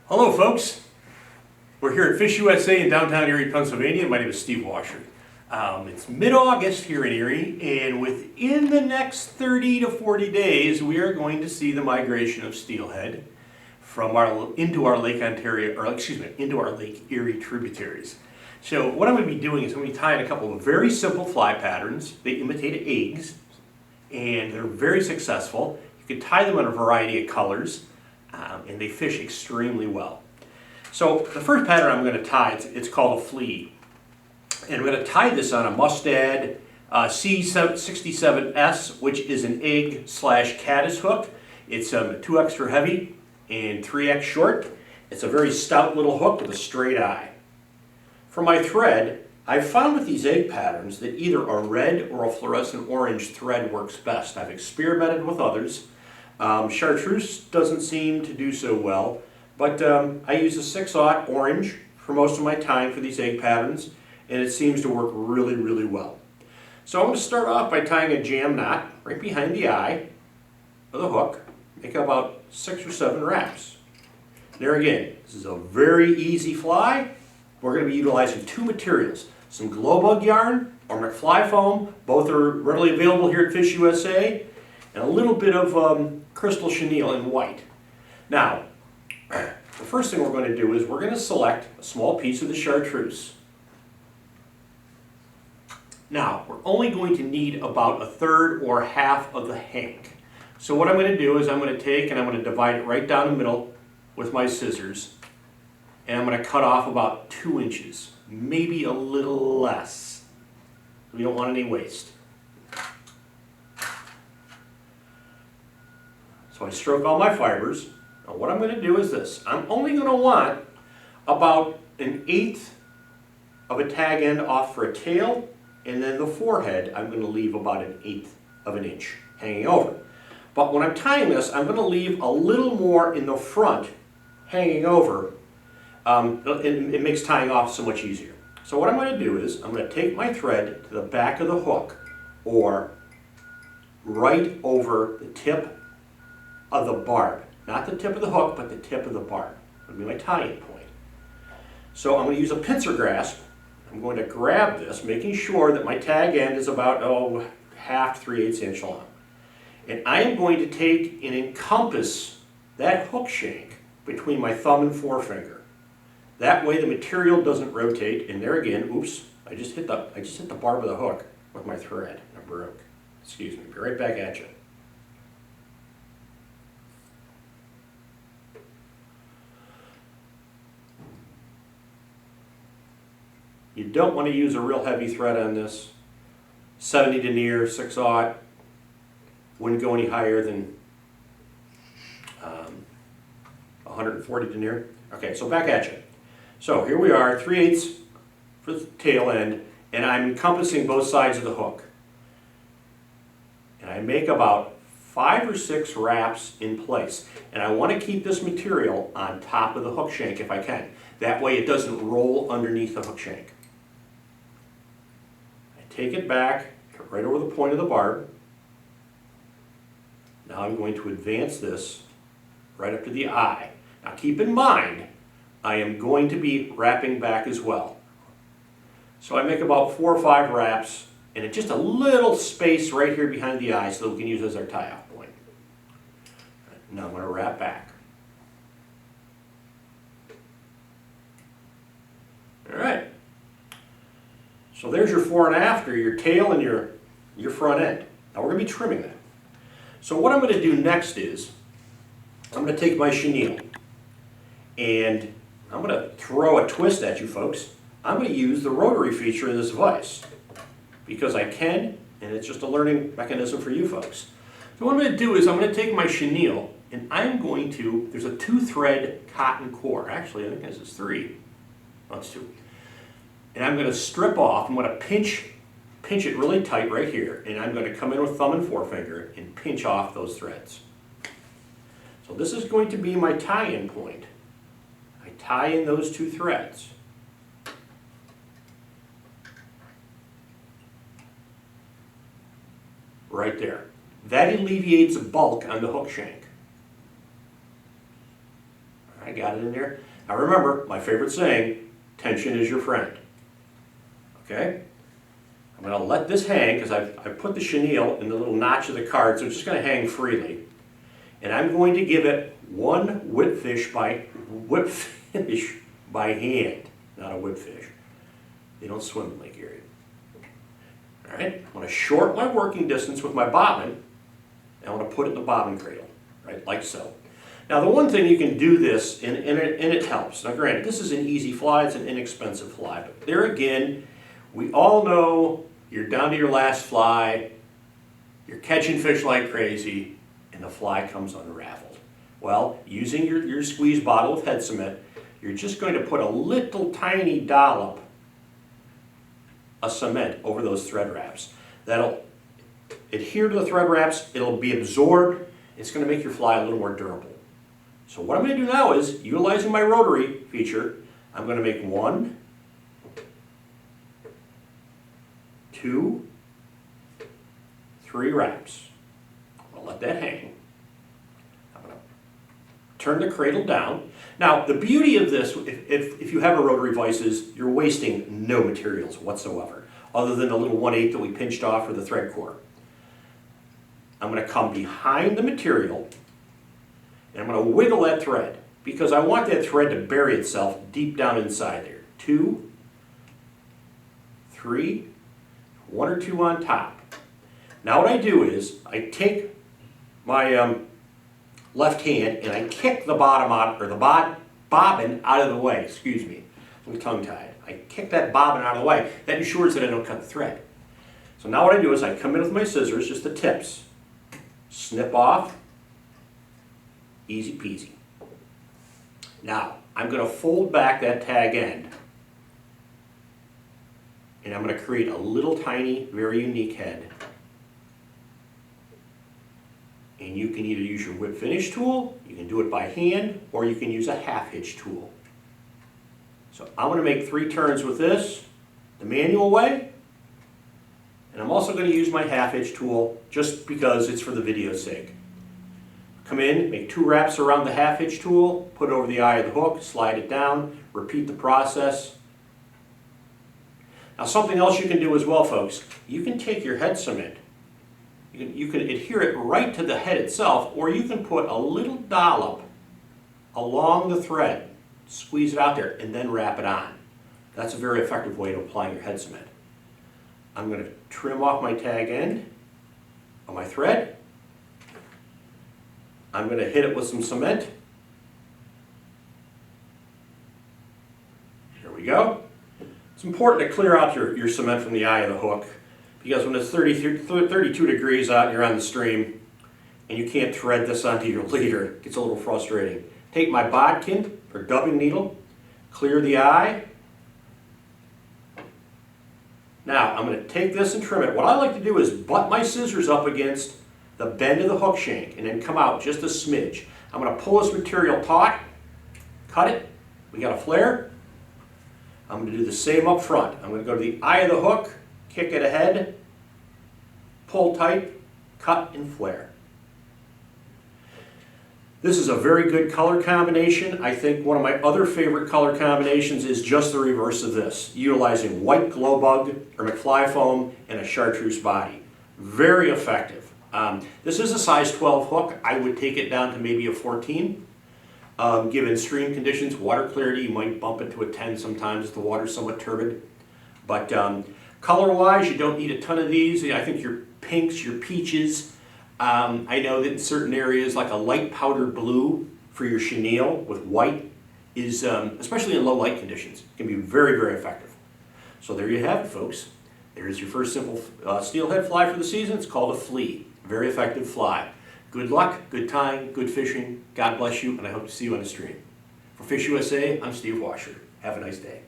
Hello folks, we're here at FishUSA in downtown Erie, Pennsylvania. My name is Steve Wascher. It's mid-August here in Erie, and within the next 30 to 40 days we are going to see the migration of steelhead from into our Lake Erie tributaries. So what I'm going to be doing is I'm going to be tying a couple of very simple fly patterns. They imitate eggs and they're very successful. You can tie them in a variety of colors. And they fish extremely well. So the first pattern I'm going to tie, it's called a flea. And I'm going to tie this on a Mustad C67S, which is an egg/caddis hook. It's 2 extra heavy and 3x short. It's a very stout little hook with a straight eye. For my thread, I've found with these egg patterns that either a red or a fluorescent orange thread works best. I've experimented with others. Chartreuse doesn't seem to do so well, but I use a 6/0 orange for most of my time for these egg patterns, and it seems to work really, really well. So I'm going to start off by tying a jam knot right behind the eye of the hook, make about 6 or 7 wraps. There again, this is a very easy fly. We're going to be utilizing 2 materials, some Glo-Bug Yarn or McFly foam. Both are readily available here at FishUSA. And a little bit of crystal chenille in white. Now, the first thing we're going to do is we're going to select a small piece of the chartreuse. Now, we're only going to need about 1/3 or half of the hank. So what I'm going to do is I'm going to take and I'm going to divide it right down the middle with my scissors. And I'm going to cut off about 2 inches, maybe a little less. We don't want any waste. So I stroke all my fibers. Now what I'm going to do is this. I'm only going to want about 1/8 of a tag end off for a tail, and then the forehead I'm going to leave about 1/8 of an inch hanging over. But when I'm tying this, I'm going to leave a little more in the front hanging over. It makes tying off so much easier. So what I'm going to do is I'm going to take my thread to the back of the hook, or right over the tip of the barb. Not the tip of the hook, but the tip of the barb. That'll be my tie-in point. So I'm going to use a pincer grasp. I'm going to grab this, making sure that my tag end is about 1/2 to 3/8 inch long. And I am going to take and encompass that hook shank between my thumb and forefinger. That way the material doesn't rotate. And there again, oops, I just hit the barb of the hook with my thread. I broke. Excuse me. Be right back at you. You don't want to use a real heavy thread on this. 70 denier, 6/0. Wouldn't go any higher than 140 denier. Okay, so back at you. So here we are, 3/8 for the tail end, and I'm encompassing both sides of the hook. And I make about 5 or 6 wraps in place. And I want to keep this material on top of the hook shank if I can. That way it doesn't roll underneath the hook shank. Take it back, right over the point of the barb. Now I'm going to advance this right up to the eye. Now keep in mind, I am going to be wrapping back as well. So I make about 4 or 5 wraps, and just a little space right here behind the eye so that we can use it as our tie-off point. Now I'm going to wrap back. All right. So there's your fore and after, your tail and your front end. Now we're going to be trimming that. So what I'm going to do next is, I'm going to take my chenille, and I'm going to throw a twist at you folks. I'm going to use the rotary feature of this vise, because I can, and it's just a learning mechanism for you folks. So what I'm going to do is I'm going to take my chenille, and I'm going to, there's a 2-thread cotton core. Actually, I think this is 3. No, it's 2. And I'm going to strip off, I'm going to pinch it really tight right here, and I'm going to come in with thumb and forefinger and pinch off those threads. So this is going to be my tie-in point. I tie in those 2 threads. Right there. That alleviates bulk on the hook shank. I got it in there. Now remember, my favorite saying, tension is your friend. Okay? I'm going to let this hang because I've put the chenille in the little notch of the card, so it's just going to hang freely. And I'm going to give it one whip finish by hand, not a whip fish. They don't swim in Lake Erie. All right, I'm going to short my working distance with my bobbin, and I'm going to put it in the bobbin cradle, right, like so. Now the one thing you can do this, and it helps. Now granted, this is an easy fly, it's an inexpensive fly, but there again, we all know you're down to your last fly, you're catching fish like crazy, and the fly comes unraveled. Well, using your squeeze bottle of head cement, you're just going to put a little tiny dollop of cement over those thread wraps. That'll adhere to the thread wraps, it'll be absorbed, it's going to make your fly a little more durable. So what I'm going to do now is, utilizing my rotary feature, I'm going to make 1, 2, 3 wraps. I'll let that hang. I'm going to turn the cradle down. Now the beauty of this, if you have a rotary vise, is you're wasting no materials whatsoever, other than the little 1/8 that we pinched off for the thread core. I'm going to come behind the material, and I'm going to wiggle that thread, because I want that thread to bury itself deep down inside there. 2, 3, 1 or 2 on top. Now what I do is, I take my left hand and I kick the bottom out, or the bobbin out of the way, excuse me. I'm tongue-tied. I kick that bobbin out of the way. That ensures that I don't cut the thread. So now what I do is I come in with my scissors, just the tips, snip off, easy peasy. Now, I'm going to fold back that tag end, and I'm going to create a little tiny, very unique head. And you can either use your whip finish tool, you can do it by hand, or you can use a half hitch tool. So I'm going to make 3 turns with this, the manual way, and I'm also going to use my half hitch tool just because it's for the video's sake. Come in, make 2 wraps around the half hitch tool, put it over the eye of the hook, slide it down, repeat the process. Now something else you can do as well, folks, you can take your head cement, you can adhere it right to the head itself, or you can put a little dollop along the thread, squeeze it out there, and then wrap it on. That's a very effective way to apply your head cement. I'm going to trim off my tag end on my thread. I'm going to hit it with some cement. Here we go. It's important to clear out your cement from the eye of the hook, because when it's 32 degrees out and you're on the stream and you can't thread this onto your leader, it gets a little frustrating. Take my bodkin or dubbing needle, clear the eye. Now I'm going to take this and trim it. What I like to do is butt my scissors up against the bend of the hook shank and then come out just a smidge. I'm going to pull this material taut, cut it, we got a flare. I'm going to do the same up front. I'm going to go to the eye of the hook, kick it ahead, pull tight, cut and flare. This is a very good color combination. I think one of my other favorite color combinations is just the reverse of this, utilizing white Glo-Bug or McFly foam and a chartreuse body. Very effective. This is a size 12 hook. I would take it down to maybe a 14. Given stream conditions, water clarity, you might bump it to a 10 sometimes if the water's somewhat turbid. But color-wise, you don't need a ton of these. I think your pinks, your peaches. I know that in certain areas, like a light powder blue for your chenille with white is, especially in low light conditions, can be very, very effective. So there you have it, folks. There's your first simple steelhead fly for the season. It's called a flea. Very effective fly. Good luck, good time, good fishing. God bless you, and I hope to see you on the stream. For FishUSA, I'm Steve Wascher. Have a nice day.